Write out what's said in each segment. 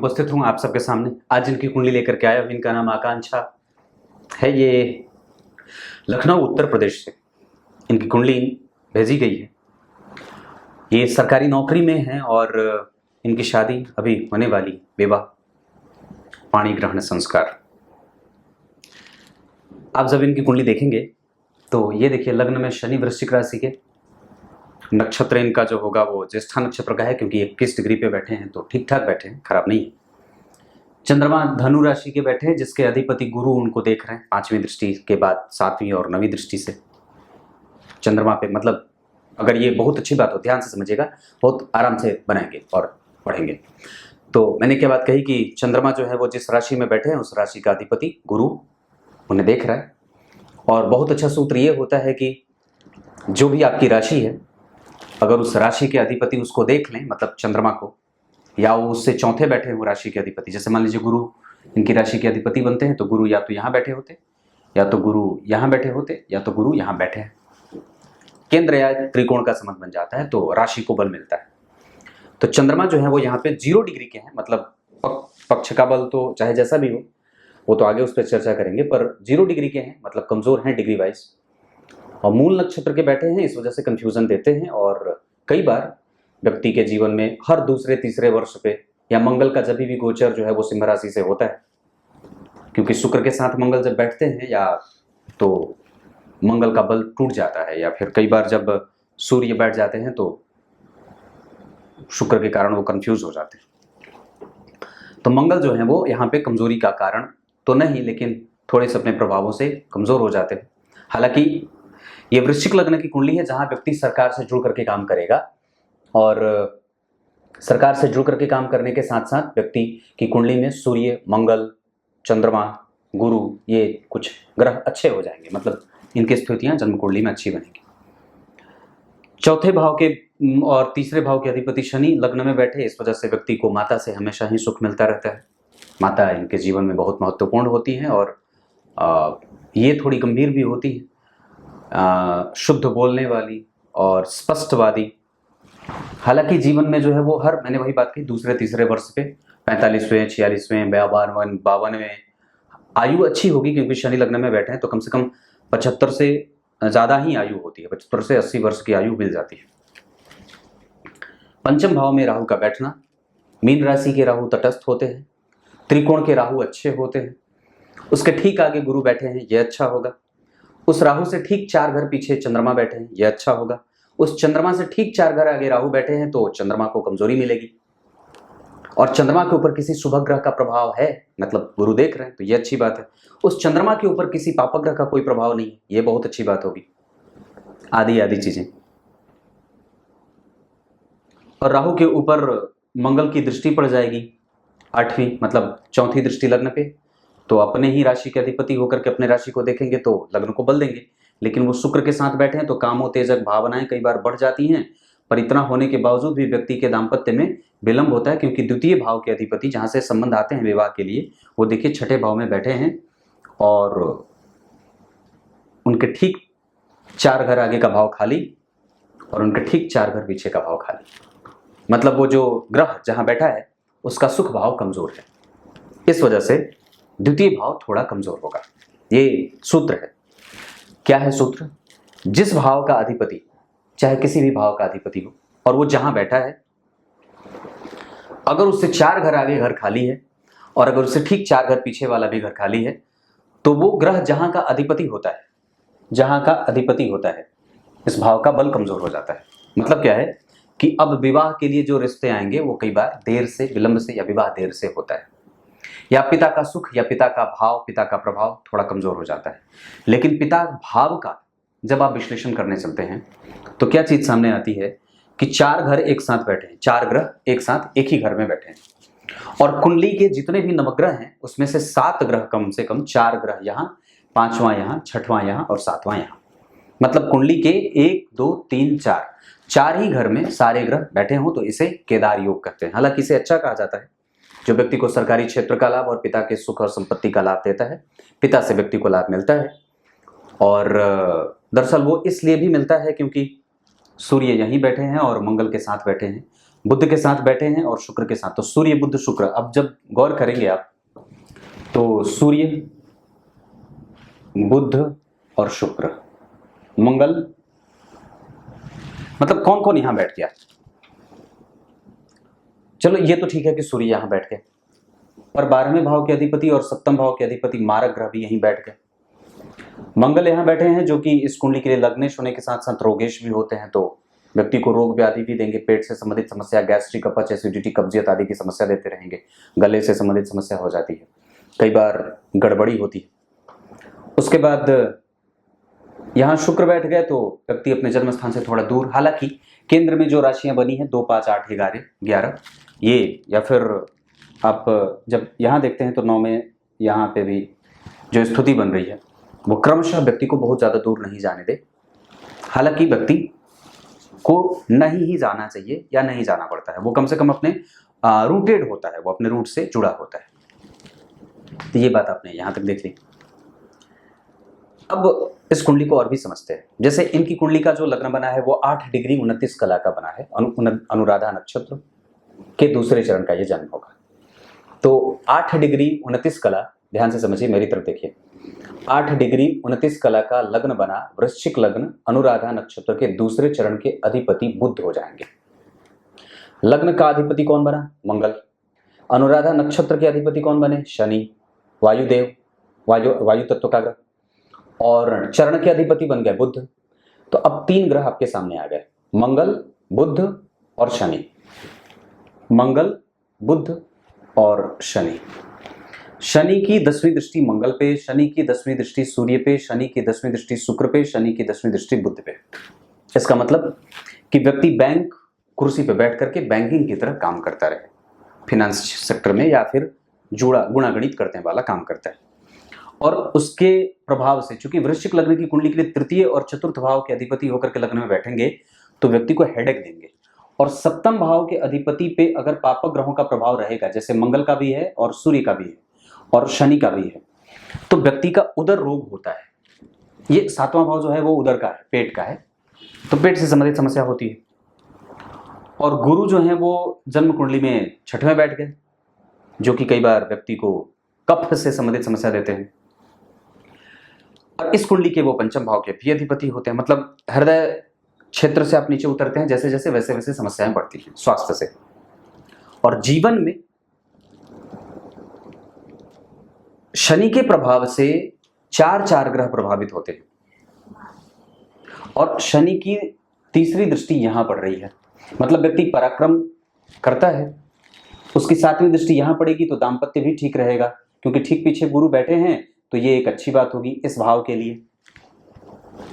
उपस्थित हूँ आप सबके सामने। आज इनकी कुंडली लेकर के आया हूँ। इनका नाम आकांक्षा है। ये लखनऊ उत्तर प्रदेश से इनकी कुंडली भेजी गई है। ये सरकारी नौकरी में है और इनकी शादी अभी होने वाली, विवाह, पाणी ग्रहण संस्कार। आप जब इनकी कुंडली देखेंगे तो ये देखिए, लग्न में शनि वृश्चिक राशि के, नक्षत्र इनका जो होगा वो ज्येष्ठा नक्षत्र का है, क्योंकि 21 डिग्री पे बैठे हैं तो ठीक ठाक बैठे हैं, खराब नहीं है। चंद्रमा धनु राशि के बैठे हैं, जिसके अधिपति गुरु उनको देख रहे हैं 5वीं दृष्टि के बाद 7वीं और 9वीं दृष्टि से चंद्रमा पे। मतलब अगर ये बहुत अच्छी बात हो, ध्यान से समझिएगा, बहुत आराम से बनाएंगे और पढ़ेंगे। तो मैंने क्या बात कही कि चंद्रमा जो है वो जिस राशि में बैठे हैं उस राशि का अधिपति गुरु उन्हें देख रहा है। और बहुत अच्छा सूत्र ये होता है कि जो भी आपकी राशि है, अगर उस राशि के अधिपति उसको देख लें, मतलब चंद्रमा को, या वो उससे चौथे बैठे हो राशि के अधिपति, जैसे मान लीजिए गुरु इनकी राशि के अधिपति बनते हैं, तो गुरु या तो यहाँ बैठे होते, या तो गुरु यहाँ बैठे होते, या तो गुरु यहाँ बैठे हैं, केंद्र या त्रिकोण का संबंध बन जाता है तो राशि को बल मिलता है। तो चंद्रमा जो है वो यहाँ पे 0 डिग्री के हैं, मतलब पक्ष का बल तो चाहे जैसा भी हो, वो तो आगे उस पर चर्चा करेंगे, पर 0 डिग्री के हैं, मतलब कमजोर हैं डिग्री वाइज, और मूल नक्षत्र के बैठे हैं, इस वजह से कंफ्यूजन देते हैं। और कई बार व्यक्ति के जीवन में हर दूसरे तीसरे वर्ष पे, या मंगल का जब भी गोचर जो है वो सिंह राशि से होता है, क्योंकि शुक्र के साथ मंगल जब बैठते हैं या तो मंगल का बल टूट जाता है, या फिर कई बार जब सूर्य बैठ जाते हैं तो शुक्र के कारण वो कंफ्यूज हो जाते हैं। तो मंगल जो है वो यहाँ पे कमजोरी का कारण तो नहीं, लेकिन थोड़े से अपने प्रभावों से कमजोर हो जाते हैं। हालांकि ये वृश्चिक लग्न की कुंडली है, जहां व्यक्ति सरकार से जुड़ करके काम करेगा, और सरकार से जुड़ करके काम करने के साथ साथ व्यक्ति की कुंडली में सूर्य, मंगल, चंद्रमा, गुरु, ये कुछ ग्रह अच्छे हो जाएंगे, मतलब इनकी स्थितियां जन्म कुंडली में अच्छी बनेंगी। चौथे भाव के और तीसरे भाव के अधिपति शनि लग्न में बैठे, इस वजह से व्यक्ति को माता से हमेशा ही सुख मिलता रहता है। माता इनके जीवन में बहुत महत्वपूर्ण होती है, और ये थोड़ी गंभीर भी होती है, शुद्ध बोलने वाली और स्पष्टवादी। हालांकि जीवन में जो है वो हर, मैंने वही बात कही, दूसरे तीसरे वर्ष पे 45वें, 46वें, 52वें आयु अच्छी होगी, क्योंकि शनि लग्न में बैठे हैं तो कम से कम 75 से ज़्यादा ही आयु होती है, 75 से 80 वर्ष की आयु मिल जाती है। पंचम भाव में राहु का बैठना, मीन राशि के राहु तटस्थ होते हैं, त्रिकोण के राहु अच्छे होते हैं, उसके ठीक आगे गुरु बैठे हैं, यह अच्छा होगा। उस राहु से ठीक 4 घर पीछे चंद्रमा बैठे हैं, यह अच्छा होगा। उस चंद्रमा से ठीक 4 घर आगे राहु बैठे हैं तो चंद्रमा को कमजोरी मिलेगी, और चंद्रमा के ऊपर किसी शुभ ग्रह का प्रभाव है, मतलब गुरु देख रहे हैं तो ये अच्छी बात है। उस चंद्रमा के ऊपर किसी पाप ग्रह का कोई प्रभाव नहीं, ये बहुत अच्छी बात होगी, आदि आदि चीजें। और राहु के ऊपर मंगल की दृष्टि पड़ जाएगी 8वीं, मतलब चौथी दृष्टि लग्न पे, तो अपने ही राशि के अधिपति होकर के अपने राशि को देखेंगे तो लग्न को बल देंगे। लेकिन वो शुक्र के साथ बैठे हैं तो कामोत्तेजक भावनाएं कई बार बढ़ जाती हैं, पर इतना होने के बावजूद भी व्यक्ति के दाम्पत्य में विलंब होता है, क्योंकि द्वितीय भाव के अधिपति जहां से संबंध आते हैं विवाह के लिए, वो देखिए 6ठे भाव में बैठे हैं, और उनके ठीक 4 घर आगे का भाव खाली, और उनके ठीक 4 घर पीछे का भाव खाली, मतलब वो जो ग्रह जहां बैठा है उसका सुख भाव कमजोर है, इस वजह से द्वितीय भाव थोड़ा कमजोर होगा। ये सूत्र है। क्या है सूत्र? जिस भाव का अधिपति, चाहे किसी भी भाव का अधिपति हो, और वो जहां बैठा है, अगर उससे 4 घर आगे घर खाली है, और अगर उससे ठीक 4 घर पीछे वाला भी घर खाली है, तो वो ग्रह जहां का अधिपति होता है, जहां का अधिपति होता है, इस भाव का बल कमजोर हो जाता है। मतलब क्या है कि अब विवाह के लिए जो रिश्ते आएंगे वो कई बार देर से, विलंब से, या विवाह देर से होता है, या पिता का सुख या पिता का भाव, पिता का प्रभाव थोड़ा कमजोर हो जाता है। लेकिन पिता भाव का जब आप विश्लेषण करने चलते हैं तो क्या चीज सामने आती है कि 4 घर एक साथ बैठे हैं, 4 ग्रह एक साथ एक ही घर में बैठे हैं, और कुंडली के जितने भी नवग्रह हैं उसमें से 7 ग्रह, कम से कम 4 ग्रह यहाँ, 5वां यहाँ, 6वां यहाँ और 7वां यहाँ, मतलब कुंडली के 1, 2, 3, 4 ही घर में सारे ग्रह बैठे हों तो इसे केदार योग कहते हैं। हालांकि इसे अच्छा कहा जाता है, जो व्यक्ति को सरकारी क्षेत्र का लाभ और पिता के सुख और संपत्ति का लाभ देता है, पिता से व्यक्ति को लाभ मिलता है। और दरअसल वो इसलिए भी मिलता है क्योंकि सूर्य यहीं बैठे हैं और मंगल के साथ बैठे हैं, बुध के साथ बैठे हैं और शुक्र के साथ, तो सूर्य बुध शुक्र। अब जब गौर करेंगे आप तो सूर्य बुध और शुक्र, मंगल, मतलब कौन कौन यहां बैठ गया? चलो ये तो ठीक है कि सूर्य यहां बैठ गए, पर 12वें भाव के अधिपति और 7वें भाव के अधिपति मारक ग्रह भी यहीं बैठ गए। मंगल यहां बैठे हैं जो कि इस कुंडली के लिए लग्नेश होने के साथ साथ रोगेश भी होते हैं, तो व्यक्ति को रोग व्याधि भी देंगे, पेट से संबंधित समस्या, गैस्ट्रिक, अपच, एसिडिटी, कब्जियत आदि की समस्या देते रहेंगे, गले से संबंधित समस्या हो जाती है, कई बार गड़बड़ी होती है। उसके बाद यहाँ शुक्र बैठ गए तो व्यक्ति अपने जन्म स्थान से थोड़ा दूर, हालांकि केंद्र में जो राशियां बनी हैं 2, 5, 8, 11 ये, या फिर आप जब यहाँ देखते हैं तो 9 में यहाँ पे भी जो स्थिति बन रही है वो क्रमशः व्यक्ति को बहुत ज़्यादा दूर नहीं जाने दे। हालांकि व्यक्ति को नहीं ही जाना चाहिए या नहीं जाना पड़ता है, वो कम से कम अपने रूटेड होता है, वो अपने रूट से जुड़ा होता है। तो ये बात आपने यहाँ तक देख ली। अब इस कुंडली को और भी समझते हैं। जैसे इनकी कुंडली का जो लग्न बना है वो 8 डिग्री 29 कला का बना है, अनुराधा नक्षत्र के दूसरे चरण का ये जन्म होगा। तो 8 डिग्री 29 कला, ध्यान से समझिए, मेरी तरफ देखिए, 8 डिग्री 29 कला का लग्न बना, वृश्चिक लग्न, अनुराधा नक्षत्र के दूसरे चरण के अधिपति बुध हो जाएंगे। लग्न का अधिपति कौन बना? मंगल। अनुराधा नक्षत्र के अधिपति कौन बने? शनि, वायुदेव, वायु तत्व का ग्रह। और चरण के अधिपति बन गए बुध। तो अब 3 ग्रह आपके सामने आ गए, मंगल, बुध और शनि। मंगल, बुध और शनि। शनि की 10वीं दृष्टि मंगल पे, शनि की 10वीं दृष्टि सूर्य पे, शनि की 10वीं दृष्टि शुक्र पे, शनि की 10वीं दृष्टि बुध पे। इसका मतलब कि व्यक्ति बैंक कुर्सी पे बैठ करके बैंकिंग की तरह काम करता रहे, फिनेंस सेक्टर में, या फिर गुणागणित करने वाला काम करता है। और उसके प्रभाव से, चूंकि वृश्चिक लग्न की कुंडली के लिए तृतीय और चतुर्थ भाव के अधिपति होकर के लग्न में बैठेंगे तो व्यक्ति को हेडेक देंगे। और 7वें भाव के अधिपति पे अगर पापक ग्रहों का प्रभाव रहेगा, जैसे मंगल का भी है और सूर्य का भी है और शनि का भी है, तो व्यक्ति का उदर रोग होता है। ये 7वां भाव जो है वो उदर का है, पेट का है, तो पेट से संबंधित समस्या होती है। और गुरु जो है वो जन्म कुंडली में 6वें बैठ गए, जो कि कई बार व्यक्ति को कफ से संबंधित समस्या देते हैं। और इस कुंडली के वो 5वें भाव के भी अधिपति होते हैं, मतलब हृदय क्षेत्र से आप नीचे उतरते हैं जैसे जैसे वैसे वैसे समस्याएं बढ़ती हैं स्वास्थ्य से। और जीवन में शनि के प्रभाव से 4 ग्रह प्रभावित होते हैं, और शनि की 3री दृष्टि यहां पड़ रही है, मतलब व्यक्ति पराक्रम करता है, उसकी 7वीं दृष्टि यहां पड़ेगी तो दाम्पत्य भी ठीक रहेगा, क्योंकि ठीक पीछे गुरु बैठे हैं, तो ये एक अच्छी बात होगी इस भाव के लिए,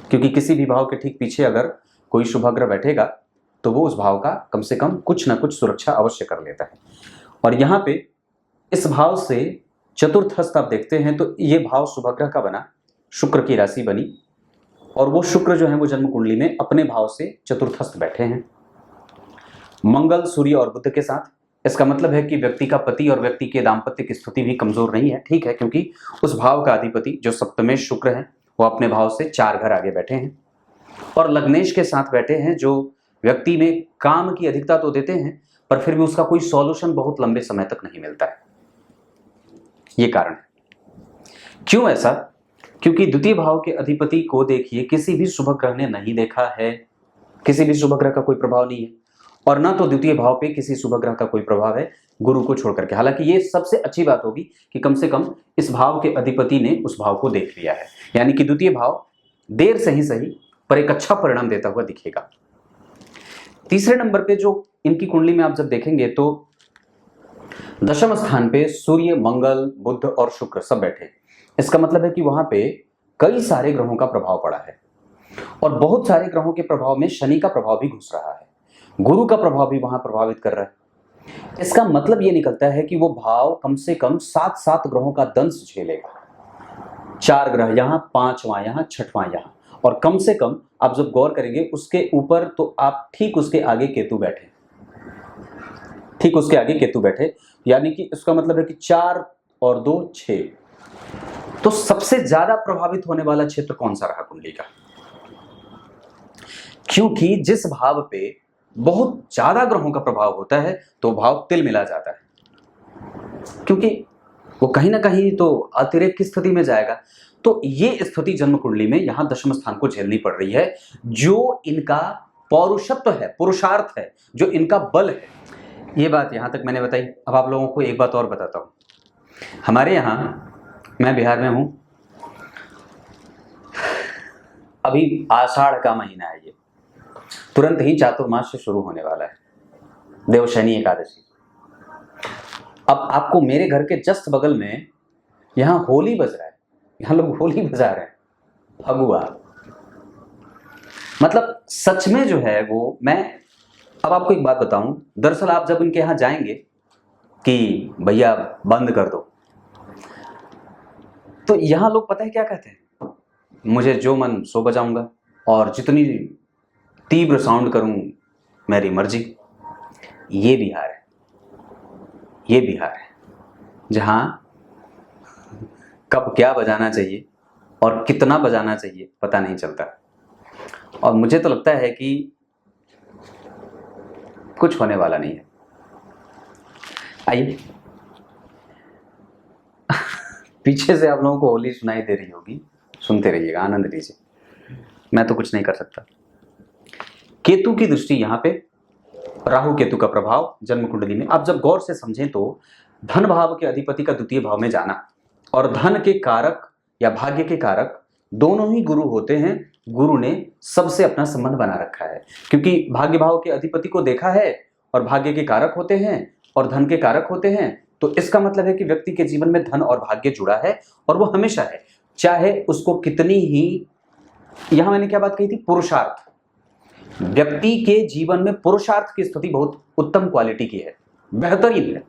क्योंकि किसी भी भाव के ठीक पीछे अगर कोई शुभ ग्रह बैठेगा तो वो उस भाव का कम से कम कुछ ना कुछ सुरक्षा अवश्य कर लेता है। और यहाँ पे इस भाव से चतुर्थस्थ आप देखते हैं तो ये भाव शुभ ग्रह का बना, शुक्र की राशि बनी, और वो शुक्र जो है वो जन्म कुंडली में अपने भाव से चतुर्थस्थ बैठे हैं मंगल, सूर्य और बुध के साथ। इसका मतलब है कि व्यक्ति का पति और व्यक्ति के दाम्पत्य की स्थिति भी कमजोर नहीं है, ठीक है, क्योंकि उस भाव का अधिपति जो सप्तमें शुक्र है वो अपने भाव से 4 घर आगे बैठे हैं, और लग्नेश के साथ बैठे हैं, जो व्यक्ति में काम की अधिकता तो देते हैं पर फिर भी उसका कोई सॉल्यूशन बहुत लंबे समय तक नहीं मिलता है। ये कारण है। क्यों ऐसा? क्योंकि द्वितीय भाव के अधिपति को देखिए, किसी भी शुभ ग्रह ने नहीं देखा है, किसी भी शुभ ग्रह का कोई प्रभाव नहीं है, और ना तो द्वितीय भाव पे किसी शुभ ग्रह का कोई प्रभाव है गुरु को छोड़ करके। हालांकि ये सबसे अच्छी बात होगी कि कम से कम इस भाव के अधिपति ने उस भाव को देख लिया है, यानी कि द्वितीय भाव देर से ही सही पर एक अच्छा परिणाम देता हुआ दिखेगा। तीसरे नंबर पे जो इनकी कुंडली में आप जब देखेंगे तो 10वें स्थान पे सूर्य, मंगल, बुध और शुक्र सब बैठे। इसका मतलब है कि वहां पे कई सारे ग्रहों का प्रभाव पड़ा है, और बहुत सारे ग्रहों के प्रभाव में शनि का प्रभाव भी घुस रहा है, गुरु का प्रभाव भी वहां प्रभावित कर रहा है। इसका मतलब ये निकलता है कि वो भाव कम से कम 7 ग्रहों का दंश झेलेगा। 4 ग्रह यहाँ, 5वां यहाँ, 6वां यहाँ, और कम से कम आप जब गौर करेंगे उसके ऊपर तो आप ठीक उसके आगे केतु बैठे, ठीक उसके आगे केतु बैठे, यानी कि इसका मतलब है कि 4 और 2 6। तो सबसे ज्यादा प्रभावित होने वाला क्षेत्र कौन सा रहा कुंडली का? क्योंकि जिस भाव पे बहुत ज्यादा ग्रहों का प्रभाव होता है तो भाव तिल मिला जाता है, क्योंकि वो कहीं ना कहीं तो अतिरेक की स्थिति में जाएगा। तो ये स्थिति जन्म कुंडली में यहां दशम स्थान को झेलनी पड़ रही है। जो इनका पौरुषत्व है, पुरुषार्थ है, जो इनका बल है, ये बात यहां तक मैंने बताई। अब आप लोगों को एक बात और बताता हूं। हमारे यहां, मैं बिहार में हूं, अभी आषाढ़ का महीना है, ये तुरंत ही चातुर्मास से शुरू होने वाला है, देवशयनी एकादशी। अब आपको मेरे घर के जस्ट बगल में यहां होली बज रहा है, यहां लोग होली बजा रहे हैं, फगुआ। मतलब सच में जो है वो, मैं अब आपको एक बात बताऊं, दरअसल आप जब इनके यहां जाएंगे कि भैया बंद कर दो, तो यहां लोग पता है क्या कहते हैं, मुझे जो मन सो बजाऊंगा और जितनी तीव्र साउंड करूं मेरी मर्जी। ये बिहार है, ये बिहार है जहां कब क्या बजाना चाहिए और कितना बजाना चाहिए पता नहीं चलता। और मुझे तो लगता है कि कुछ होने वाला नहीं है। आइए, पीछे से आप लोगों को होली सुनाई दे रही होगी, सुनते रहिएगा, आनंद लीजिए, मैं तो कुछ नहीं कर सकता। केतु की दृष्टि यहां पे, राहु केतु का प्रभाव जन्म कुंडली में। आप जब गौर से समझें तो धन भाव के अधिपति का द्वितीय भाव में जाना और धन के कारक या भाग्य के कारक दोनों ही गुरु होते हैं। गुरु ने सबसे अपना संबंध बना रखा है, क्योंकि भाग्य भाव के अधिपति को देखा है और भाग्य के कारक होते हैं और धन के कारक होते हैं। तो इसका मतलब है कि व्यक्ति के जीवन में धन और भाग्य जुड़ा है और वो हमेशा है, चाहे उसको कितनी ही, यहां मैंने क्या बात कही थी, पुरुषार्थ। व्यक्ति के जीवन में पुरुषार्थ की स्थिति बहुत उत्तम क्वालिटी की है, बेहतरीन है,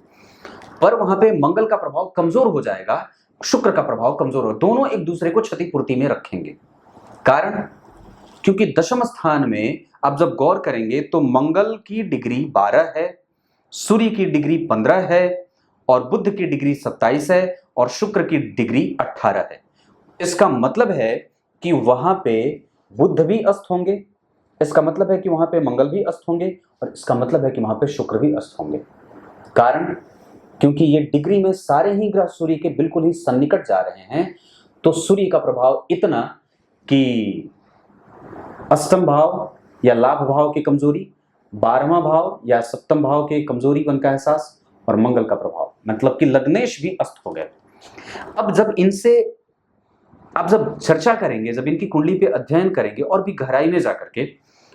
पर वहां पे मंगल का प्रभाव कमजोर हो जाएगा, शुक्र का प्रभाव कमजोर हो, दोनों एक दूसरे को क्षतिपूर्ति में रखेंगे। कारण, क्योंकि दशम स्थान में आप जब गौर करेंगे तो मंगल की डिग्री 12 है, सूर्य की डिग्री 15 है और बुध की डिग्री 27 है और शुक्र की डिग्री 18 है। इसका मतलब है कि वहां पे बुध भी अस्त होंगे, इसका मतलब है कि वहां पे मंगल भी अस्त होंगे और इसका मतलब है कि वहां पे शुक्र भी अस्त होंगे। कारण, क्योंकि ये डिग्री में सारे ही ग्रह सूर्य के बिल्कुल ही सन्निकट जा रहे हैं, तो सूर्य का प्रभाव इतना कि अष्टम भाव या लाभ भाव की कमजोरी, 12वां भाव या सप्तम भाव के कमजोरी का एहसास और मंगल का प्रभाव, मतलब कि लग्नेश भी अस्त हो गए। अब जब इनसे आप जब चर्चा करेंगे, जब इनकी कुंडली पे अध्ययन करेंगे और भी गहराई में जाकर के,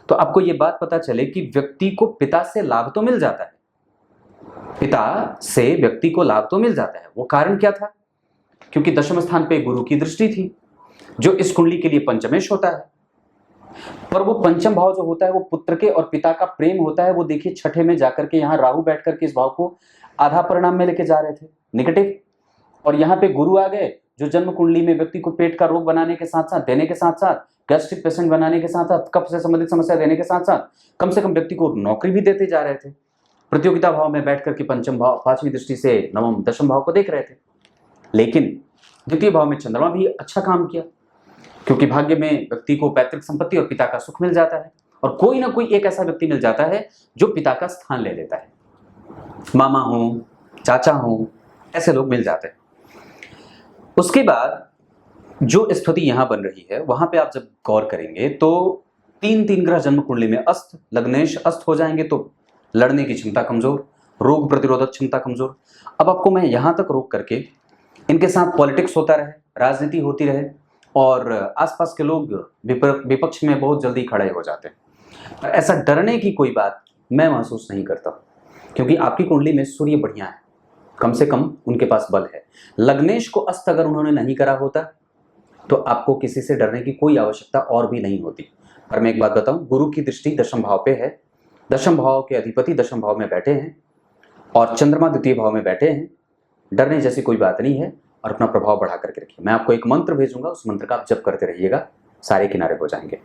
तो आपको ये बात पता चले कि व्यक्ति को पिता से लाभ तो मिल जाता है, पिता से व्यक्ति को लाभ तो मिल जाता है। वो कारण क्या था? क्योंकि दशम स्थान पे गुरु की दृष्टि थी, जो इस कुंडली के लिए पंचमेश होता है। पर वो पंचम भाव जो होता है वो पुत्र के और पिता का प्रेम होता है। वो देखिए छठे में जाकर के यहाँ राहु बैठ करके इस भाव को आधा परिणाम में लेके जा रहे थे, नेगेटिव, और यहाँ पे गुरु आ गए जो जन्म कुंडली में व्यक्ति को पेट का रोग बनाने के साथ साथ, देने के साथ साथ, गैस्ट्रिक पेशेंट बनाने के साथ साथ, कफ से संबंधित समस्या देने के साथ साथ कम से कम व्यक्ति को नौकरी भी देते जा रहे थे। प्रतियोगिता भाव में बैठ करके पंचम भाव, पांचवी दृष्टि से नवम दशम भाव को देख रहे थे। लेकिन द्वितीय भाव में चंद्रमा भी अच्छा काम किया, क्योंकि भाग्य में व्यक्ति को पैतृक संपत्ति और पिता का सुख मिल जाता है और कोई ना कोई एक ऐसा व्यक्ति मिल जाता है जो पिता का स्थान ले लेता है, मामा हो, चाचा हो, ऐसे लोग मिल जाते हैं। उसके बाद जो स्थिति यहां बन रही है वहां पे आप जब गौर करेंगे तो तीन ग्रह जन्म कुंडली में अस्त, लग्नेश अस्त हो जाएंगे तो लड़ने की क्षमता कमजोर, रोग प्रतिरोधक क्षमता कमजोर। अब आपको मैं यहां तक रोक करके, इनके साथ पॉलिटिक्स होता रहे, राजनीति होती रहे और आसपास के लोग विपक्ष में बहुत जल्दी खड़े हो जाते हैं, पर ऐसा डरने की कोई बात मैं महसूस नहीं करता, क्योंकि आपकी कुंडली में सूर्य बढ़िया है, कम से कम उनके पास बल है। लग्नेश को अस्त अगर उन्होंने नहीं करा होता तो आपको किसी से डरने की कोई आवश्यकता और भी नहीं होती। पर मैं एक बात बताऊं, गुरु की दृष्टि दशम भाव पे है, दशम भाव के अधिपति दशम भाव में बैठे हैं और चंद्रमा द्वितीय भाव में बैठे हैं। डरने जैसी कोई बात नहीं है और अपना प्रभाव बढ़ा करके रखिए। मैं आपको एक मंत्र भेजूंगा, उस मंत्र का आप जप करते रहिएगा, सारे किनारे हो जाएंगे।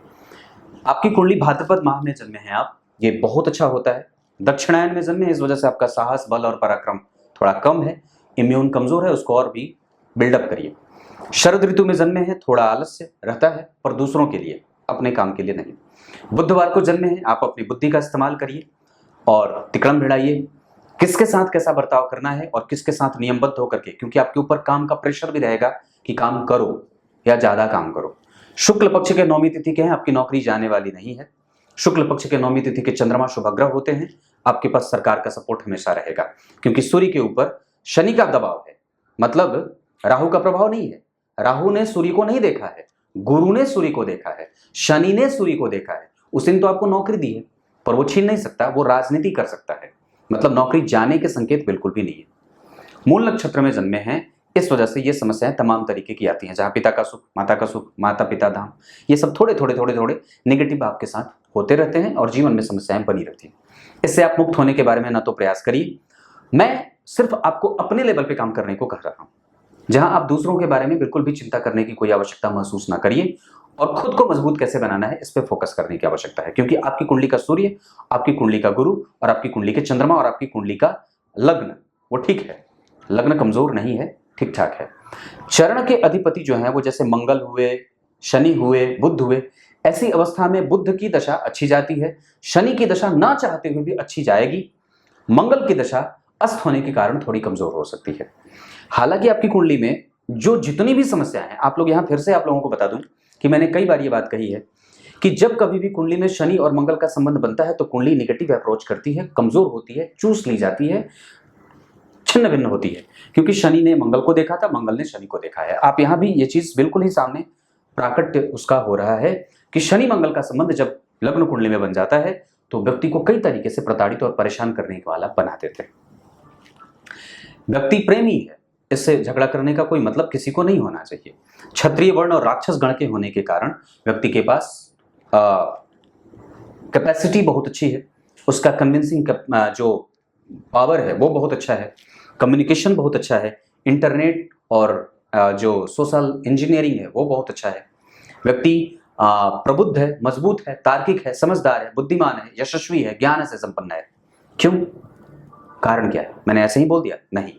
आपकी कुंडली भाद्रपद माह में जन्मे हैं आप, ये बहुत अच्छा होता है। दक्षिणायन में जन्मे, इस वजह से आपका साहस, बल और पराक्रम थोड़ा कम है, इम्यून कमजोर है, उसको और भी बिल्डअप करिए। शरद ऋतु में जन्मे हैं, थोड़ा आलस्य रहता है पर दूसरों के लिए, अपने काम के लिए नहीं। बुधवार को जन्मे हैं, आप अपनी बुद्धि का इस्तेमाल करिए और तिकड़म भिड़ाइए, किसके साथ कैसा बर्ताव करना है और किसके साथ नियमबद्ध होकर के, क्योंकि आपके ऊपर काम का प्रेशर भी रहेगा कि काम करो या ज्यादा काम करो। शुक्ल पक्ष के नौमी तिथि के हैं, आपकी नौकरी जाने वाली नहीं है। शुक्ल पक्ष के नौमी तिथि के चंद्रमा शुभग्रह होते हैं, आपके पास सरकार का सपोर्ट हमेशा रहेगा, क्योंकि सूर्य के ऊपर शनि का दबाव है, मतलब राहु का प्रभाव नहीं है। राहु ने सूर्य को नहीं देखा है, गुरु ने सूर्य को देखा है, शनि ने सूर्य को देखा है। उसने तो आपको नौकरी दी है, पर वो छीन नहीं सकता, वो राजनीति कर सकता है, मतलब नौकरी जाने के संकेत बिल्कुल भी नहीं है। मूल नक्षत्र में जन्मे हैं, इस वजह से ये समस्याएं तमाम तरीके की आती हैं, जहां पिता का सुख, माता पिता धाम, ये सब थोड़े थोड़े नेगेटिव भाव के साथ होते रहते हैं और जीवन में समस्याएं बनी रहती हैं। इससे आप मुक्त होने के बारे में ना तो प्रयास करिए, मैं सिर्फ आपको अपने लेवल पे काम करने को कह रहा हूं, जहां आप दूसरों के बारे में बिल्कुल भी चिंता करने की कोई आवश्यकता महसूस ना करिए और खुद को मजबूत कैसे बनाना है इस पे फोकस करने की आवश्यकता है, क्योंकि आपकी कुंडली का सूर्य, आपकी कुंडली का गुरु और आपकी कुंडली के चंद्रमा और आपकी कुंडली का लग्न वो ठीक है, लग्न कमजोर नहीं है, ठीक ठाक है। चरण के अधिपति जो है वो जैसे मंगल हुए, शनि हुए, बुध हुए, ऐसी अवस्था में बुध की दशा अच्छी जाती है, शनि की दशा ना चाहते हुए भी अच्छी जाएगी, मंगल की दशा अस्त होने के कारण थोड़ी कमजोर हो सकती है। हालांकि आपकी कुंडली में जो जितनी भी समस्याएं हैं, आप लोग यहां फिर से आप लोगों को बता दूं कि मैंने कई बार ये बात कही है कि जब कभी भी कुंडली में शनि और मंगल का संबंध बनता है तो कुंडली निगेटिव अप्रोच करती है, कमजोर होती है, चूस ली जाती है, छिन्न भिन्न होती है, क्योंकि शनि ने मंगल को देखा था, मंगल ने शनि को देखा है। आप यहां भी ये चीज बिल्कुल ही सामने प्राकट्य उसका हो रहा है कि शनि मंगल का संबंध जब लग्न कुंडली में बन जाता है तो व्यक्ति को कई तरीके से प्रताड़ित और परेशान करने वाला बना देते हैं। व्यक्ति प्रेमी है, इससे झगड़ा करने का कोई मतलब किसी को नहीं होना चाहिए। क्षत्रिय वर्ण और राक्षस गण के होने के कारण व्यक्ति के पास कैपेसिटी बहुत अच्छी है, उसका कन्विंसिंग जो पावर है वो बहुत अच्छा है, कम्युनिकेशन बहुत अच्छा है, इंटरनेट और जो सोशल इंजीनियरिंग है वो बहुत अच्छा है। व्यक्ति प्रबुद्ध है, मजबूत है, तार्किक है, समझदार है, बुद्धिमान है, यशस्वी है, ज्ञान से संपन्न है। क्यों? कारण क्या है? मैंने ऐसे ही बोल दिया? नहीं,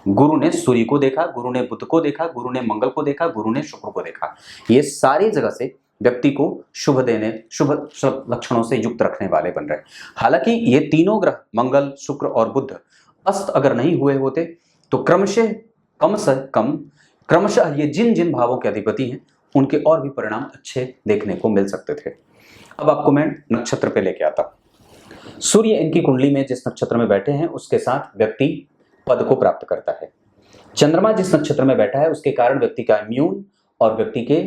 गुरु ने सूर्य को देखा, गुरु ने बुध को देखा, गुरु ने मंगल को देखा, गुरु ने शुक्र को देखा। ये सारी जगह से व्यक्ति को शुभ देने, शुभ लक्षणों से युक्त रखने वाले बन रहे। हालांकि ये तीनों ग्रह मंगल, शुक्र और बुध अस्त अगर नहीं हुए होते तो क्रमशः ये जिन जिन भावों के अधिपति हैं उनके और भी परिणाम अच्छे देखने को मिल सकते थे। अब आपको मैं नक्षत्र पे लेके आता हूं। सूर्य इनकी कुंडली में जिस नक्षत्र में बैठे हैं उसके साथ व्यक्ति पद को प्राप्त करता है। चंद्रमा जिस नक्षत्र में बैठा है उसके कारण व्यक्ति का इम्यून और व्यक्ति के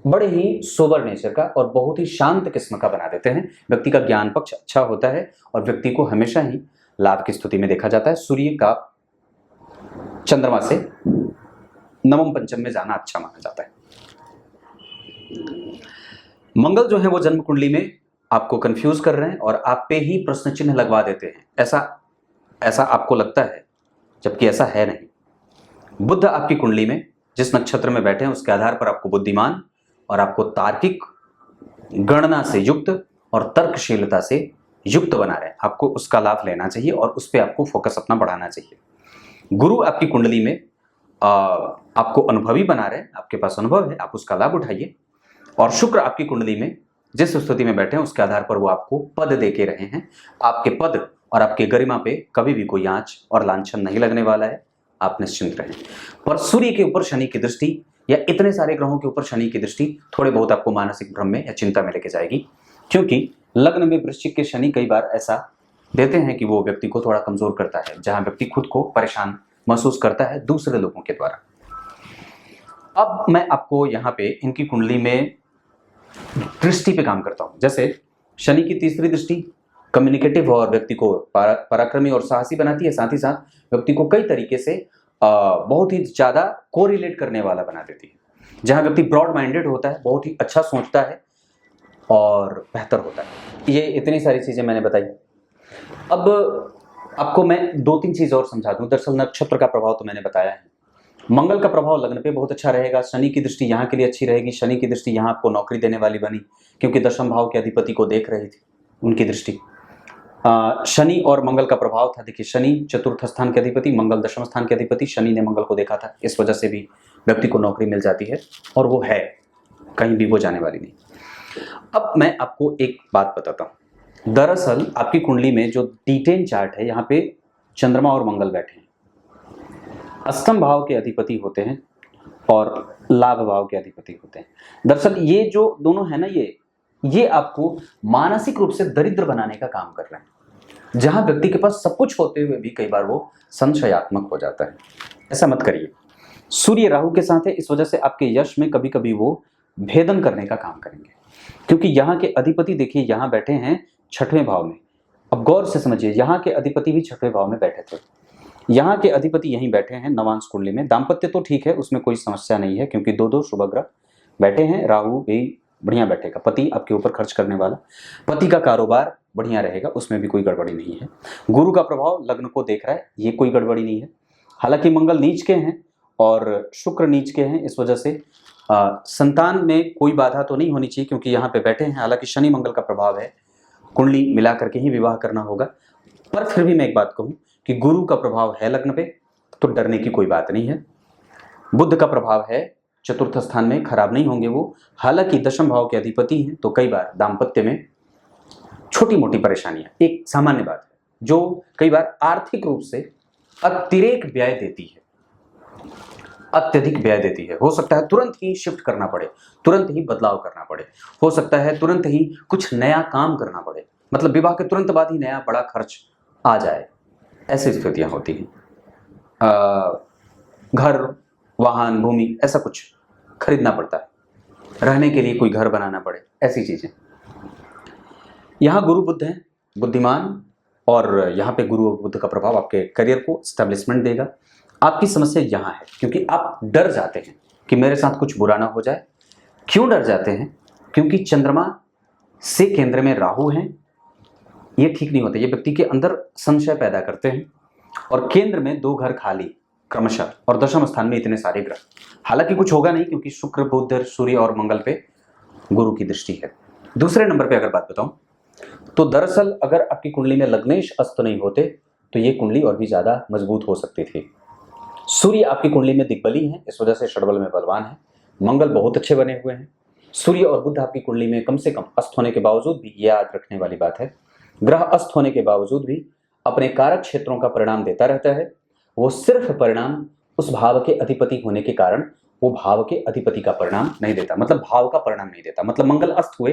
बड़े ही सोबर नेचर का और बहुत ही शांत किस्म का बना देते हैं। व्यक्ति का ज्ञान पक्ष अच्छा होता है और व्यक्ति को हमेशा ही लाभ की स्थिति में देखा जाता है। सूर्य का चंद्रमा से नवम पंचम में जाना अच्छा माना जाता है। मंगल जो है वो जन्म कुंडली में आपको कंफ्यूज कर रहे हैं और आप पे ही प्रश्न चिन्ह लगवा देते हैं, ऐसा आपको लगता है, जबकि ऐसा है नहीं। बुध आपकी कुंडली में जिस नक्षत्र में बैठे हैं उसके आधार पर आपको बुद्धिमान और आपको तार्किक, गणना से युक्त और तर्कशीलता से युक्त बना रहे हैं। आपको उसका लाभ लेना चाहिए और उस पर आपको फोकस अपना बढ़ाना चाहिए। गुरु आपकी कुंडली में आपको अनुभवी बना रहे हैं, आपके पास अनुभव है, आप उसका लाभ उठाइए। और शुक्र आपकी कुंडली में जिस स्थिति में बैठे हैं उसके आधार पर वो आपको पद दे के रहे हैं। आपके पद और आपके गरिमा पे कभी भी कोई आंच और लांछन नहीं लगने वाला है, आप निश्चिंत रहें। पर सूर्य के ऊपर शनि की दृष्टि या इतने सारे ग्रहों के ऊपर शनि की दृष्टि थोड़े बहुत आपको मानसिक भ्रम में या चिंता में लेके जाएगी, क्योंकि लग्न में वृश्चिक के शनि कई बार ऐसा देते हैं कि वो व्यक्ति को थोड़ा कमजोर करता है, जहां व्यक्ति खुद को परेशान महसूस करता है दूसरे लोगों के द्वारा। अब मैं आपको यहाँ पे इनकी कुंडली में दृष्टि पे काम करता हूं। जैसे शनि की तीसरी दृष्टि कम्युनिकेटिव और व्यक्ति को पराक्रमी और साहसी बनाती है, साथ ही साथ व्यक्ति को कई तरीके से बहुत ही ज्यादा कोरिलेट करने वाला बना देती है। जहां व्यक्ति ब्रॉड माइंडेड होता है, बहुत ही अच्छा सोचता है और बेहतर होता है। ये इतनी सारी चीजें मैंने बताई। अब आपको मैं 2-3 चीज और समझा दूं। दरअसल नक्षत्र का प्रभाव तो मैंने बताया है। मंगल का प्रभाव लग्न पे बहुत अच्छा रहेगा। शनि की दृष्टि यहाँ के लिए अच्छी रहेगी। शनि की दृष्टि यहाँ आपको नौकरी देने वाली बनी, क्योंकि दशम भाव के अधिपति को देख रही थी उनकी दृष्टि। शनि और मंगल का प्रभाव था। देखिए, शनि चतुर्थ स्थान के अधिपति, मंगल दशम स्थान के अधिपति। शनि ने मंगल को देखा था, इस वजह से भी व्यक्ति को नौकरी मिल जाती है और वो है, कहीं भी वो जाने वाली नहीं। अब मैं आपको एक बात बताता हूं। दरअसल आपकी कुंडली में जो D10 चार्ट है, यहाँ पे चंद्रमा और मंगल बैठे हैं, अष्टम भाव के अधिपति होते हैं और लाभ भाव के अधिपति होते हैं। दरअसल ये जो दोनों है ना, ये आपको मानसिक रूप से दरिद्र बनाने का काम कर रहे हैं। जहां व्यक्ति के पास सब कुछ होते हुए भी कई बार वो संशयात्मक हो जाता है। ऐसा मत करिए। सूर्य राहु के साथ है, इस वजह से आपके यश में कभी कभी वो भेदन करने का काम करेंगे, क्योंकि यहाँ के अधिपति देखिए यहाँ बैठे हैं 6वें भाव में। अब गौर से समझिए, यहाँ के अधिपति भी 6वें भाव में बैठे थे, यहाँ के अधिपति यहीं बैठे हैं नवांश कुंडली में। दाम्पत्य तो ठीक है, उसमें कोई समस्या नहीं है, क्योंकि दो शुभ ग्रह बैठे हैं। राहु भी बढ़िया बैठेगा, पति आपके ऊपर खर्च करने वाला, पति का कारोबार बढ़िया रहेगा, उसमें भी कोई गड़बड़ी नहीं है। गुरु का प्रभाव लग्न को देख रहा है, ये कोई गड़बड़ी नहीं है। हालांकि मंगल नीच के हैं और शुक्र नीच के हैं, इस वजह से संतान में कोई बाधा तो नहीं होनी चाहिए, क्योंकि यहाँ पे बैठे हैं। हालांकि शनि मंगल का प्रभाव है, कुंडली मिला करके ही विवाह करना होगा। पर फिर भी मैं एक बात कहूँ कि गुरु का प्रभाव है लग्न पे, तो डरने की कोई बात नहीं है। बुध का प्रभाव है चतुर्थ स्थान में, खराब नहीं होंगे वो। हालांकि दशम भाव के अधिपति हैं, तो कई बार दाम्पत्य में छोटी मोटी परेशानियां एक सामान्य बात है, जो कई बार आर्थिक रूप से अतिरेक व्यय देती है, अत्यधिक व्यय देती है। हो सकता है तुरंत ही शिफ्ट करना पड़े, तुरंत ही बदलाव करना पड़े, हो सकता है तुरंत ही कुछ नया काम करना पड़े, मतलब विवाह के तुरंत बाद ही नया बड़ा खर्च आ जाए, ऐसी स्थितियां होती हैं। घर, वाहन, भूमि, ऐसा कुछ खरीदना पड़ता है, रहने के लिए कोई घर बनाना पड़े, ऐसी चीजें। यहाँ गुरु बुध है, बुद्धिमान, और यहाँ पे गुरु और बुध का प्रभाव आपके करियर को स्टैब्लिशमेंट देगा। आपकी समस्या यहाँ है क्योंकि आप डर जाते हैं कि मेरे साथ कुछ बुरा ना हो जाए। क्यों डर जाते हैं? क्योंकि चंद्रमा से केंद्र में राहु हैं, ये ठीक नहीं होता, ये व्यक्ति के अंदर संशय पैदा करते हैं। और केंद्र में 2 घर खाली क्रमशः, और दशम स्थान में इतने सारे ग्रह। हालांकि कुछ होगा नहीं, क्योंकि शुक्र, बुध, सूर्य और मंगल पे गुरु की दृष्टि है। दूसरे नंबर पे अगर बात बताऊं तो दरअसल अगर आपकी कुंडली में लग्नेश अस्त नहीं होते तो ये कुंडली और भी ज्यादा मजबूत हो सकती थी। सूर्य आपकी कुंडली में दिग्बली है, इस वजह से षडबल में बलवान है। मंगल बहुत अच्छे बने हुए हैं। सूर्य और बुध आपकी कुंडली में कम से कम अस्त होने के बावजूद भी, याद रखने वाली बात है, ग्रह अस्त होने के बावजूद भी अपने कारक क्षेत्रों का परिणाम देता रहता है। वो सिर्फ परिणाम उस भाव के अधिपति होने के कारण वो भाव के अधिपति का परिणाम नहीं देता, मतलब भाव का परिणाम नहीं देता। मतलब मंगल अस्त हुए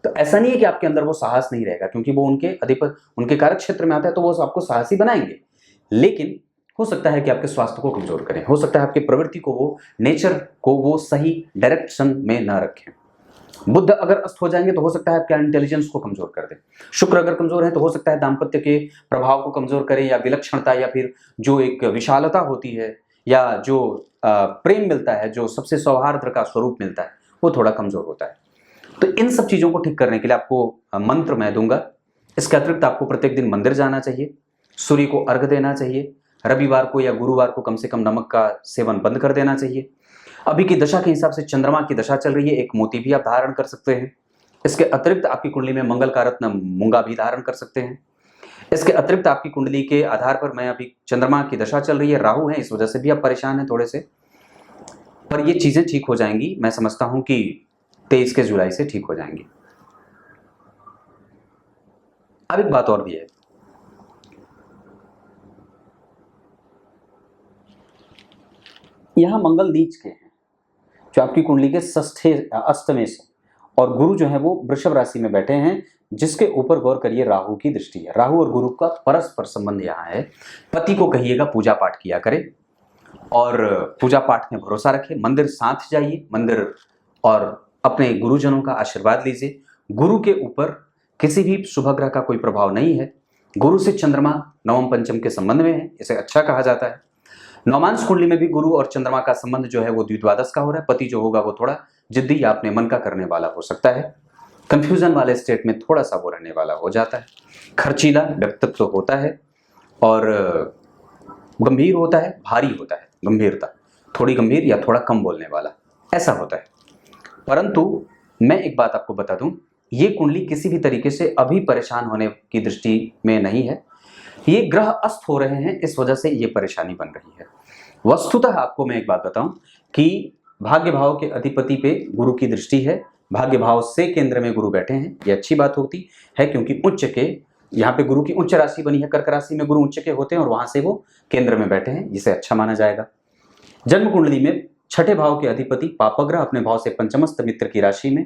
तो ऐसा नहीं है कि आपके अंदर वो साहस नहीं रहेगा, क्योंकि वो उनके कारक क्षेत्र में आता है, तो वो आपको साहसी बनाएंगे। लेकिन हो सकता है कि आपके स्वास्थ्य को कमजोर करें, हो सकता है आपकी प्रवृत्ति को, वो नेचर को वो सही डायरेक्शन में ना रखें। बुध अगर अस्त हो जाएंगे तो हो सकता है आपके इंटेलिजेंस को कमजोर कर दे। शुक्र अगर कमजोर है तो हो सकता है दाम्पत्य के प्रभाव को कमजोर करे, या विलक्षणता, या फिर जो एक विशालता होती है, या जो प्रेम मिलता है, जो सबसे सौहार्द का स्वरूप मिलता है, वो थोड़ा कमजोर होता है। तो इन सब चीजों को ठीक करने के लिए आपको मंत्र मैं दूंगा। इसके अतिरिक्त आपको प्रत्येक दिन मंदिर जाना चाहिए, सूर्य को अर्घ देना चाहिए, रविवार को या गुरुवार को कम से कम नमक का सेवन बंद कर देना चाहिए। अभी की दशा के हिसाब से चंद्रमा की दशा चल रही है, एक मोती भी आप धारण कर सकते हैं। इसके अतिरिक्त आपकी कुंडली में मंगल का रत्न मूंगा भी धारण कर सकते हैं। इसके अतिरिक्त आपकी कुंडली के आधार पर, मैं अभी चंद्रमा की दशा चल रही है, राहु है, इस वजह से भी आप परेशान हैं थोड़े से, पर ये चीजें ठीक हो जाएंगी। मैं समझता हूं कि 23 जुलाई से ठीक हो जाएंगी। अब एक बात और भी है, यहां मंगल नीच के हैं जो आपकी कुंडली के षष्ठे अष्टमें से, और गुरु जो है वो वृषभ राशि में बैठे हैं, जिसके ऊपर गौर करिए राहु की दृष्टि है। राहु और गुरु का परस्पर संबंध यहाँ है। पति को कहिएगा पूजा पाठ किया करे, और पूजा पाठ में भरोसा रखे, मंदिर साथ जाइए, मंदिर, और अपने गुरुजनों का आशीर्वाद लीजिए। गुरु के ऊपर किसी भी शुभ ग्रह का कोई प्रभाव नहीं है। गुरु से चंद्रमा नवम पंचम के संबंध में है, इसे अच्छा कहा जाता है। नवमांश कुंडली में भी गुरु और चंद्रमा का संबंध जो है वो द्विद्वादश का हो रहा है। पति जो होगा वो थोड़ा जिद्दी या अपने मन का करने वाला हो सकता है, कंफ्यूजन वाले स्टेट में थोड़ा सा वो रहने वाला हो जाता है, खर्चीला व्यक्तित्व होता है, और गंभीर होता है, भारी होता है, गंभीरता, थोड़ी गंभीर या थोड़ा कम बोलने वाला, ऐसा होता है। परंतु मैं एक बात आपको बता दूं, ये कुंडली किसी भी तरीके से अभी परेशान होने की दृष्टि में नहीं है। ये ग्रह अस्त हो रहे हैं, इस वजह से ये परेशानी बन रही है। वस्तुतः आपको मैं एक बात बताऊं कि भाग्य भाव के अधिपति पे गुरु की दृष्टि है, भाग्य भाव से केंद्र में गुरु बैठे हैं, ये अच्छी बात होती है क्योंकि उच्च के यहाँ पे गुरु की उच्च राशि बनी है, कर्क राशि में गुरु उच्च के होते हैं और वहां से वो केंद्र में बैठे हैं, जिसे अच्छा माना जाएगा। जन्म कुंडली में छठे भाव के अधिपति पापग्रह अपने भाव से पंचमस्थ मित्र की राशि में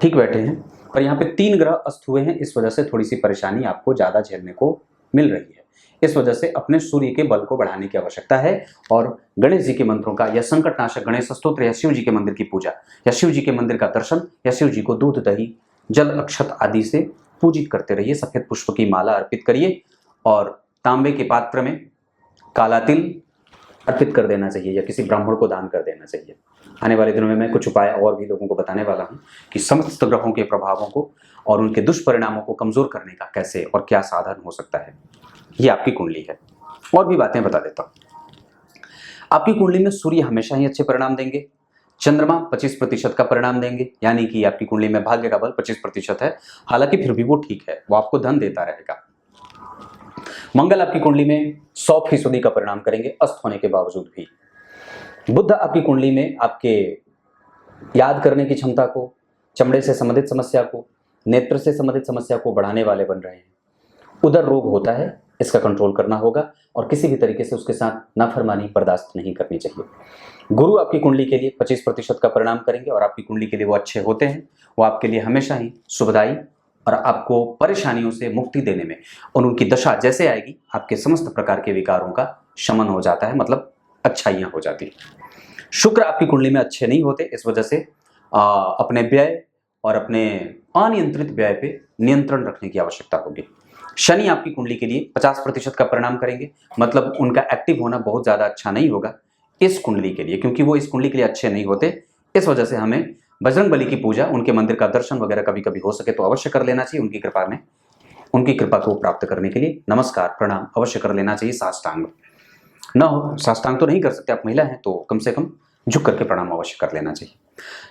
ठीक बैठे हैं, पर यहाँ पे 3 ग्रह अस्त हुए हैं, इस वजह से थोड़ी सी परेशानी आपको ज्यादा झेलने को मिल रही है। इस वजह से अपने सूर्य के बल को बढ़ाने की आवश्यकता है और गणेश जी के मंत्रों का या संकटनाशक गणेश स्तोत्र या शिव जी के मंदिर की पूजा या शिव जी के मंदिर का दर्शन या शिव जी को दूध दही जल अक्षत आदि से पूजित करते रहिए। सफेद पुष्प की माला अर्पित करिए और तांबे के पात्र में काला तिल अर्पित कर देना चाहिए या किसी ब्राह्मण को दान कर देना चाहिए। आने वाले दिनों में मैं कुछ उपाय और भी लोगों को बताने वाला हूं कि समस्त ग्रहों के प्रभावों को और उनके दुष्परिणामों को कमजोर करने का कैसे और क्या साधन हो सकता है। ये आपकी कुंडली है। और भी बातें बता देता हूं। आपकी कुंडली में सूर्य हमेशा ही अच्छे परिणाम देंगे, चंद्रमा 25% का परिणाम देंगे, यानी कि आपकी कुंडली में भाग्य का बल 25% है, हालांकि फिर भी वो ठीक है, वो आपको धन देता रहेगा। मंगल आपकी कुंडली में 100% का परिणाम करेंगे अस्त होने के बावजूद भी। बुध आपकी कुंडली में आपके याद करने की क्षमता को, चमड़े से संबंधित समस्या को, नेत्र से संबंधित समस्या को बढ़ाने वाले बन रहे हैं। उदर रोग होता है, इसका कंट्रोल करना होगा और किसी भी तरीके से उसके साथ नाफरमानी बर्दाश्त नहीं करनी चाहिए। गुरु आपकी कुंडली के लिए 25% का परिणाम करेंगे और आपकी कुंडली के लिए वो अच्छे होते हैं। वो आपके लिए हमेशा ही शुभदायी और आपको परेशानियों से मुक्ति देने में और उनकी दशा जैसे आएगी आपके समस्त प्रकार के विकारों का शमन हो जाता है, मतलब अच्छाइयाँ हो जाती है। शुक्र आपकी कुंडली में अच्छे नहीं होते, इस वजह से अपने व्यय और अपने अनियंत्रित व्यय पे नियंत्रण रखने की आवश्यकता होगी। शनि आपकी कुंडली के लिए 50% का परिणाम करेंगे, मतलब उनका एक्टिव होना बहुत ज्यादा अच्छा नहीं होगा इस कुंडली के लिए, क्योंकि वो इस कुंडली के लिए अच्छे नहीं होते। इस वजह से हमें बजरंग बली की पूजा, उनके मंदिर का दर्शन वगैरह कभी कभी हो सके तो अवश्य कर लेना चाहिए। उनकी कृपा में, उनकी कृपा को प्राप्त करने के लिए नमस्कार प्रणाम अवश्य कर लेना चाहिए। साष्टांग न हो, साष्टांग तो नहीं कर सकते, आप महिला हैं तो कम से कम झुक करके प्रणाम अवश्य कर लेना चाहिए।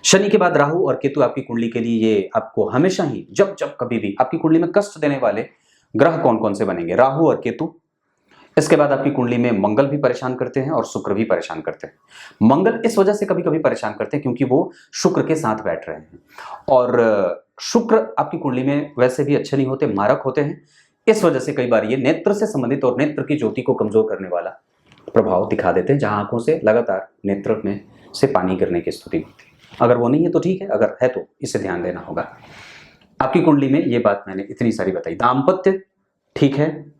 शनि के बाद राहु और केतु आपकी कुंडली के लिए ये आपको हमेशा ही जब जब कभी भी आपकी कुंडली में कष्ट देने वाले ग्रह कौन कौन से बनेंगे, राहु और केतु। इसके बाद आपकी कुंडली में मंगल भी परेशान करते हैं और शुक्र भी परेशान करते हैं। मंगल इस वजह से कभी कभी परेशान करते हैं क्योंकि वो शुक्र के साथ बैठ रहे हैं और शुक्र आपकी कुंडली में वैसे भी अच्छे नहीं होते, मारक होते हैं। इस वजह से कई बार ये नेत्र से संबंधित और नेत्र की ज्योति को कमजोर करने वाला प्रभाव दिखा देते हैं, जहां आंखों से लगातार नेत्र में से पानी गिरने की स्थिति होती है। अगर वो नहीं है तो ठीक है, अगर है तो इसे ध्यान देना होगा। आपकी कुंडली में ये बात मैंने इतनी सारी बताई। दाम्पत्य ठीक है,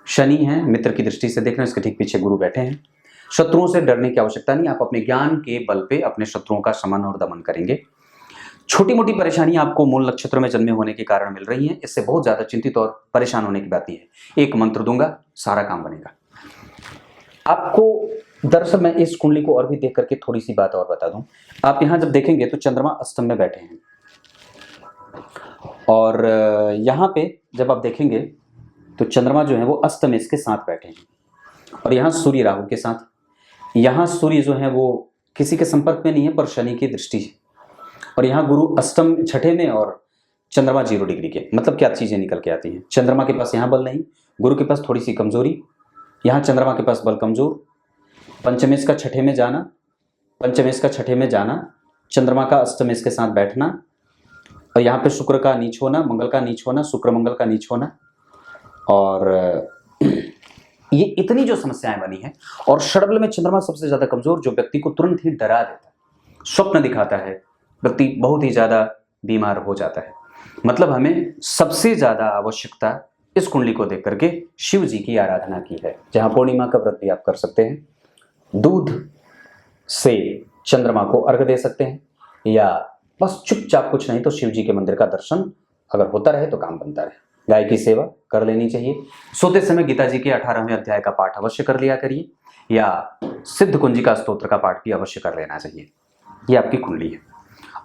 शनि है, मित्र की दृष्टि से देख रहे हैं, इसके ठीक पीछे गुरु बैठे हैं। शत्रुओं से डरने की आवश्यकता नहीं, आप अपने ज्ञान के बल पे अपने शत्रुओं का शमन और दमन करेंगे। छोटी मोटी परेशानियां आपको मूल नक्षत्र में जन्मे होने के कारण मिल रही हैं, इससे बहुत ज्यादा चिंतित और परेशान होने की बात नहीं है। एक मंत्र दूंगा, सारा काम बनेगा। आपको दरअसल मैं इस कुंडली को और भी देख करके थोड़ी सी बात और बता दूं। आप यहां जब देखेंगे तो चंद्रमा अष्टम में बैठे हैं और यहाँ पे जब आप देखेंगे तो चंद्रमा जो है वो अस्त में इसके साथ बैठे हैं और यहाँ सूर्य राहु के साथ। यहाँ सूर्य जो है वो किसी के संपर्क में नहीं है पर शनि की दृष्टि है और यहाँ गुरु अष्टम छठे में और चंद्रमा 0 डिग्री के। मतलब क्या चीजें निकल के आती हैं, चंद्रमा के पास यहाँ बल नहीं, गुरु के पास थोड़ी सी कमजोरी, यहाँ चंद्रमा के पास बल कमजोर, पंचमेश का छठे में जाना, पंचमेश का छठे में जाना, चंद्रमा का अष्टमेश के साथ बैठना और यहाँ पे शुक्र का नीच होना, मंगल का नीच होना, शुक्र मंगल का नीच होना और ये इतनी जो समस्याएं बनी है। और षड्बल में चंद्रमा सबसे ज्यादा कमजोर, जो व्यक्ति को तुरंत ही डरा देता है, स्वप्न दिखाता है, व्यक्ति बहुत ही ज्यादा बीमार हो जाता है। मतलब हमें सबसे ज्यादा आवश्यकता इस कुंडली को देख करके शिव जी की आराधना की है, जहां पूर्णिमा का व्रत भी आप कर सकते हैं, दूध से चंद्रमा को अर्घ दे सकते हैं या बस चुपचाप कुछ नहीं तो शिव जी के मंदिर का दर्शन अगर होता रहे तो काम बनता रहे। गाय की सेवा कर लेनी चाहिए। सोते समय गीता जी के 18वें अध्याय का पाठ अवश्य कर लिया करिए या सिद्ध कुंजिका स्तोत्र का पाठ भी अवश्य कर लेना चाहिए। ये आपकी कुंडली है।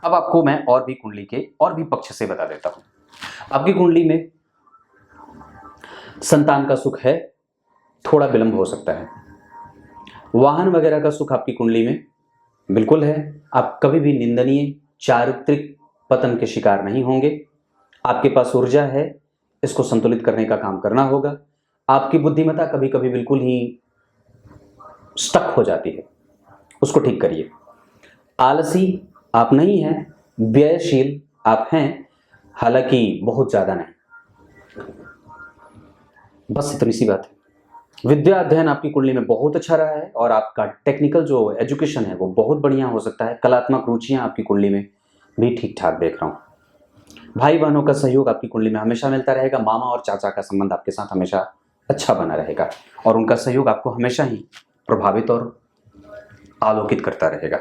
अब आपको मैं और भी कुंडली के और भी पक्ष से बता देता हूं। आपकी कुंडली में संतान का सुख है, थोड़ा विलंब हो सकता है। वाहन वगैरह का सुख आपकी कुंडली में बिल्कुल है। आप कभी भी निंदनीय चारित्रिक पतन के शिकार नहीं होंगे। आपके पास ऊर्जा है, इसको संतुलित करने का काम करना होगा। आपकी बुद्धिमत्ता कभी कभी बिल्कुल ही स्टक हो जाती है, उसको ठीक करिए। आलसी आप नहीं हैं, व्ययशील आप हैं, हालांकि बहुत ज्यादा नहीं, बस इतनी सी बात है। विद्या अध्ययन आपकी कुंडली में बहुत अच्छा रहा है और आपका टेक्निकल जो एजुकेशन है वो बहुत बढ़िया हो सकता है। कलात्मक रुचियां आपकी कुंडली में भी ठीक ठाक देख रहा हूं। भाई बहनों का सहयोग आपकी कुंडली में हमेशा मिलता रहेगा। मामा और चाचा का संबंध आपके साथ हमेशा अच्छा बना रहेगा और उनका सहयोग आपको हमेशा ही प्रभावित और आलोकित करता रहेगा।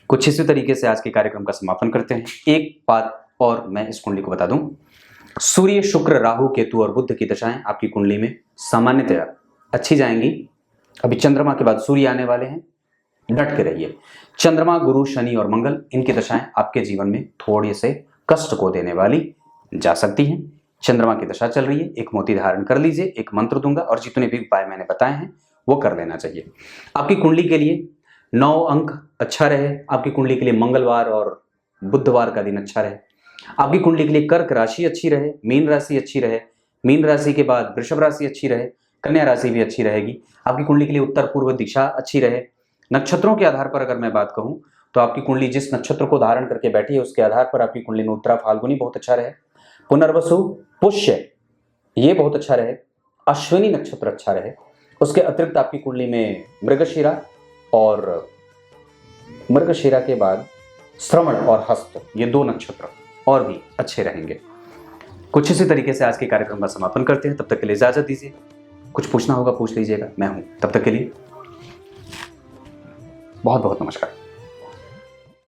कुछ इसी तरीके से आज के कार्यक्रम का समापन करते हैं। एक बात और मैं इस कुंडली को बता दूं, सूर्य, शुक्र, राहु, केतु और बुध की दशाएं आपकी कुंडली में सामान्यतया अच्छी जाएंगी। अभी चंद्रमा के बाद सूर्य आने वाले हैं, डट के रहिए। चंद्रमा, गुरु, शनि और मंगल, इनकी दशाएं आपके जीवन में थोड़े से कष्ट को देने वाली जा सकती हैं। चंद्रमा की दशा चल रही है, एक मोती धारण कर लीजिए, एक मंत्र दूंगा और जितने भी उपाय मैंने बताए हैं वो कर लेना चाहिए। आपकी कुंडली के लिए 9 अंक अच्छा रहे। आपकी कुंडली के लिए मंगलवार और बुधवार का दिन अच्छा रहे। आपकी कुंडली के लिए कर्क राशि अच्छी रहे, मीन राशि अच्छी रहे, मीन राशि के बाद वृषभ राशि अच्छी रहे, कन्या राशि भी अच्छी रहेगी। आपकी कुंडली के लिए उत्तर पूर्व दिशा अच्छी रहे। नक्षत्रों के आधार पर अगर मैं बात कहूं तो आपकी कुंडली जिस नक्षत्र को धारण करके बैठी है उसके आधार पर आपकी कुंडली में उत्तरा, फाल्गुनी बहुत अच्छा रहे, पुनर्वसु, पुष्य ये बहुत अच्छा रहे, अश्विनी नक्षत्र अच्छा रहे। उसके अतिरिक्त आपकी कुंडली में मृगशिरा और मृगशिरा के बाद श्रवण और हस्त ये 2 नक्षत्र और भी अच्छे रहेंगे। कुछ इसी तरीके से आज के कार्यक्रम का समापन करते हैं। तब तक के लिए इजाजत दीजिए। कुछ पूछना होगा पूछ लीजिएगा, मैं हूं। तब तक के लिए बहुत बहुत नमस्कार।